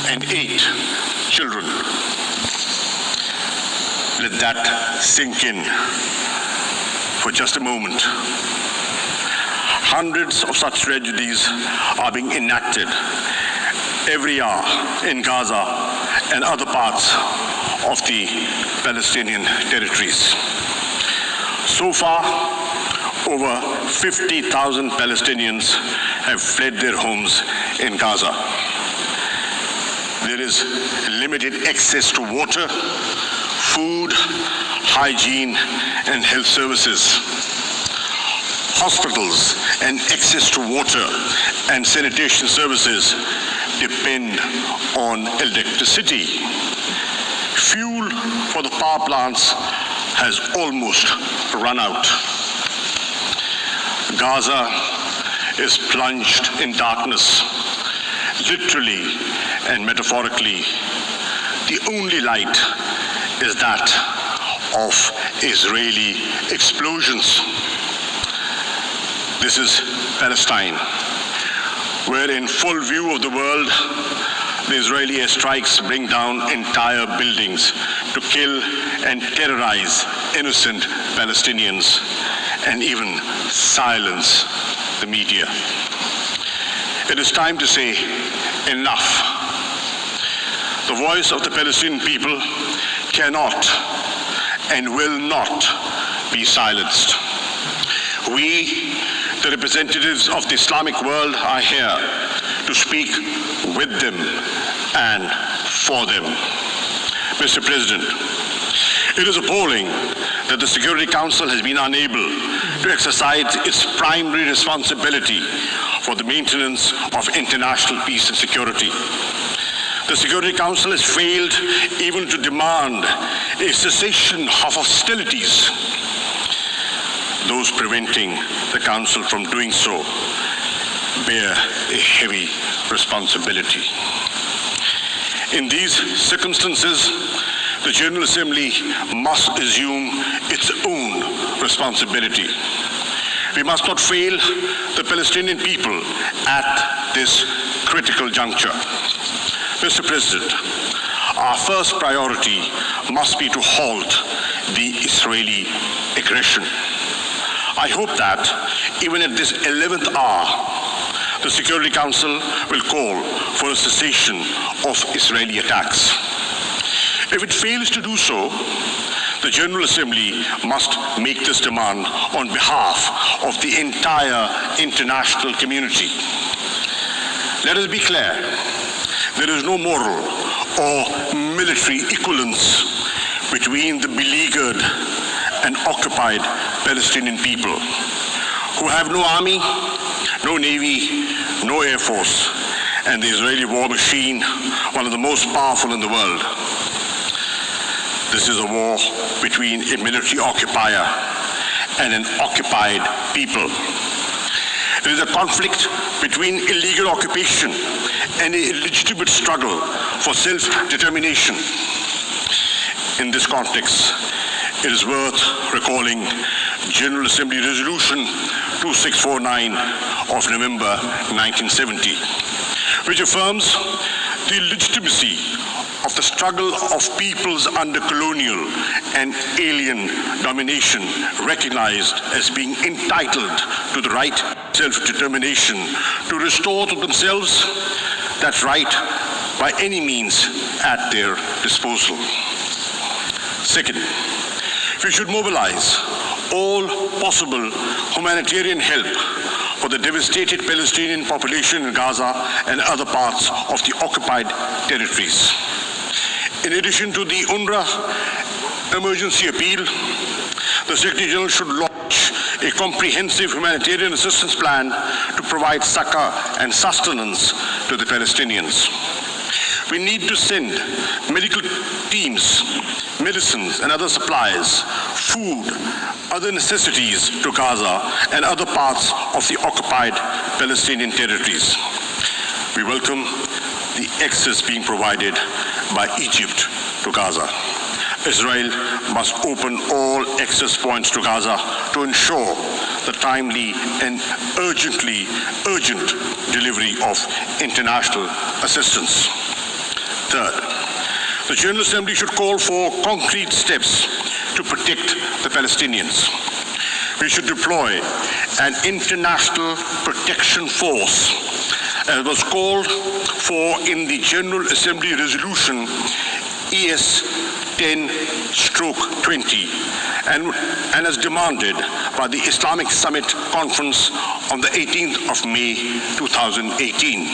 and 8 children. Let that sink in for just a moment. Hundreds of such tragedies are being enacted every hour in Gaza and other parts of the Palestinian territories. So far, over 50,000 Palestinians have fled their homes in Gaza. There is limited access to water, food, hygiene, and health services. Hospitals and access to water and sanitation services depend on electricity. Fuel for the power plants has almost run out. Gaza is plunged in darkness, literally and metaphorically. The only light is that of Israeli explosions. This is Palestine, where in full view of the world, the Israeli airstrikes bring down entire buildings to kill and terrorize innocent Palestinians and even silence the media. It is time to say enough. The voice of the Palestinian people cannot and will not be silenced. We, the representatives of the Islamic world, are here to speak with them and for them. Mr. President, it is appalling that the Security Council has been unable to exercise its primary responsibility for the maintenance of international peace and security. The Security Council has failed even to demand a cessation of hostilities. Those preventing the Council from doing so bear a heavy responsibility. In these circumstances, the General Assembly must assume its own responsibility. We must not fail the Palestinian people at this critical juncture. Mr. President, our first priority must be to halt the Israeli aggression. I hope that even at this 11th hour, the Security Council will call for a cessation of Israeli attacks. If it fails to do so, the General Assembly must make this demand on behalf of the entire international community. Let us be clear, there is no moral or military equivalence between the beleaguered and occupied Palestinian people, who have no army, no navy, no air force, and the Israeli war machine, one of the most powerful in the world. This is a war between a military occupier and an occupied people. It is a conflict between illegal occupation and a legitimate struggle for self-determination. In this context, it is worth recalling General Assembly Resolution 2649 of November 1970, which affirms the legitimacy of the struggle of peoples under colonial and alien domination, recognized as being entitled to the right of self-determination to restore to themselves that right by any means at their disposal. Second, we should mobilize all possible humanitarian help for the devastated Palestinian population in Gaza and other parts of the occupied territories. In addition to the UNRWA emergency appeal, the Secretary General should launch a comprehensive humanitarian assistance plan to provide succor and sustenance to the Palestinians. We need to send medical teams, medicines and other supplies, food, other necessities to Gaza and other parts of the occupied Palestinian territories. We welcome the access being provided by Egypt to Gaza. Israel must open all access points to Gaza to ensure the timely and urgent delivery of international assistance. Third, the General Assembly should call for concrete steps to protect the Palestinians. We should deploy an international protection force, as was called for in the General Assembly Resolution ES 10/20 and as demanded by the Islamic Summit Conference on the 18th of May 2018.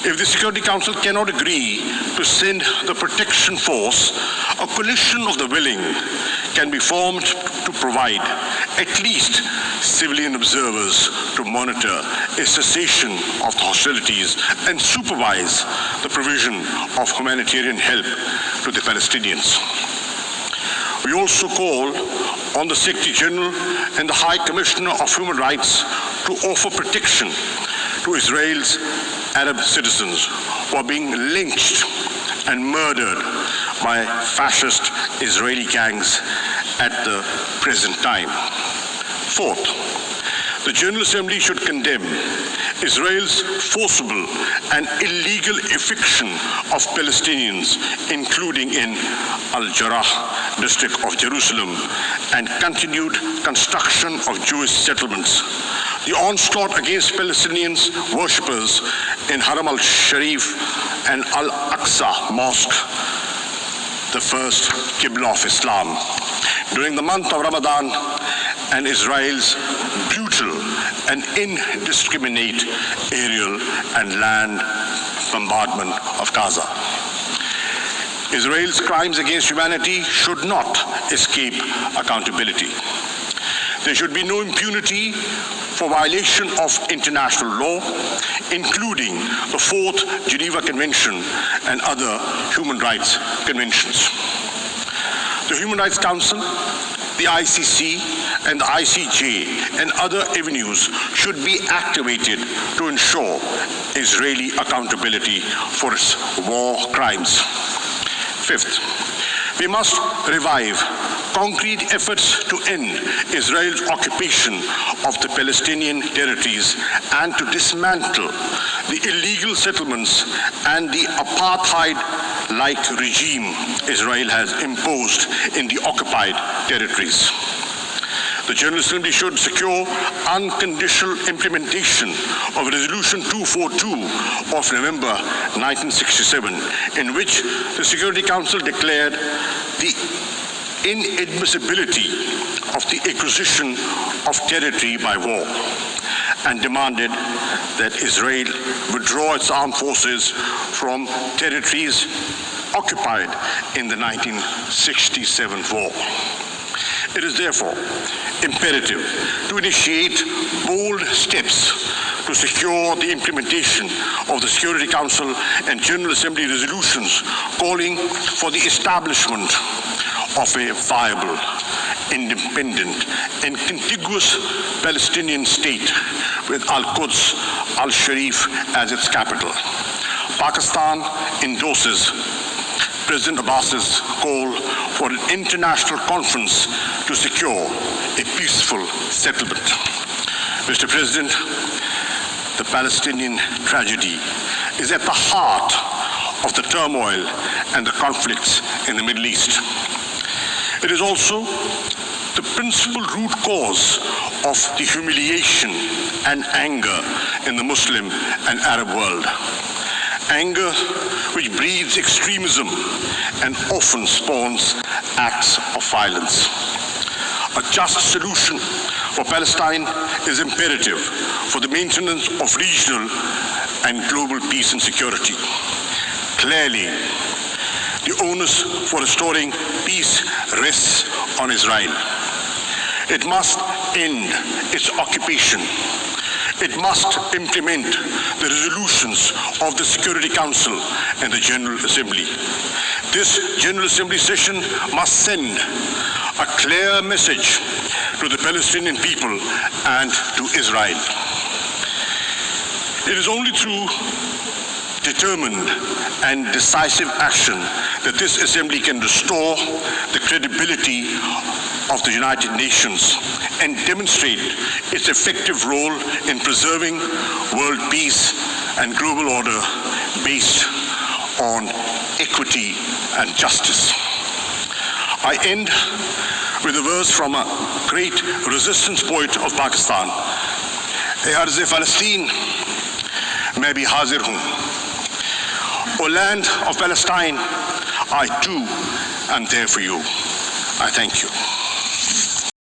If the Security Council cannot agree to send the protection force, a coalition of the willing can be formed to provide at least civilian observers to monitor a cessation of the hostilities and supervise the provision of humanitarian help to the Palestinians. We also call on the Secretary General and the High Commissioner of Human Rights to offer protection to Israel's Arab citizens who are being lynched and murdered by fascist Israeli gangs at the present time. Fourth, the General Assembly should condemn Israel's forcible and illegal eviction of Palestinians, including in Al-Jarrah district of Jerusalem, and continued construction of Jewish settlements. The onslaught against Palestinians worshippers in Haram al-Sharif and Al-Aqsa Mosque, the first Qibla of Islam, during the month of Ramadan, and Israel's brutal and indiscriminate aerial and land bombardment of Gaza. Israel's crimes against humanity should not escape accountability. There should be no impunity for violation of international law, including the Fourth Geneva Convention and other human rights conventions. The Human Rights Council, the ICC, and the ICJ and other avenues should be activated to ensure Israeli accountability for its war crimes. Fifth, we must revive concrete efforts to end Israel's occupation of the Palestinian territories and to dismantle the illegal settlements and the apartheid-like regime Israel has imposed in the occupied territories. The General Assembly should secure unconditional implementation of Resolution 242 of November 1967, in which the Security Council declared the inadmissibility of the acquisition of territory by war and demanded that Israel withdraw its armed forces from territories occupied in the 1967 war. It is therefore imperative to initiate bold steps to secure the implementation of the Security Council and General Assembly resolutions calling for the establishment of a viable, independent, and contiguous Palestinian state with Al-Quds, Al-Sharif as its capital. Pakistan endorses President Abbas's call for an international conference to secure a peaceful settlement. Mr. President, the Palestinian tragedy is at the heart of the turmoil and the conflicts in the Middle East. It is also the principal root cause of the humiliation and anger in the Muslim and Arab world. Anger which breeds extremism and often spawns acts of violence. A just solution for Palestine is imperative for the maintenance of regional and global peace and security. Clearly, the onus for restoring peace rests on Israel. It must end its occupation. It must implement the resolutions of the Security Council and the General Assembly. This General Assembly session must send a clear message to the Palestinian people and to Israel. It is only through determined and decisive action that this Assembly can restore the credibility of the United Nations and demonstrate its effective role in preserving world peace and global order based on equity and justice. I end with a verse from a great resistance poet of Pakistan. "ए अर्ज़ फ़लस्तीन मैं भी हाजिर हूँ." O land of Palestine, I too am there for you. I thank you.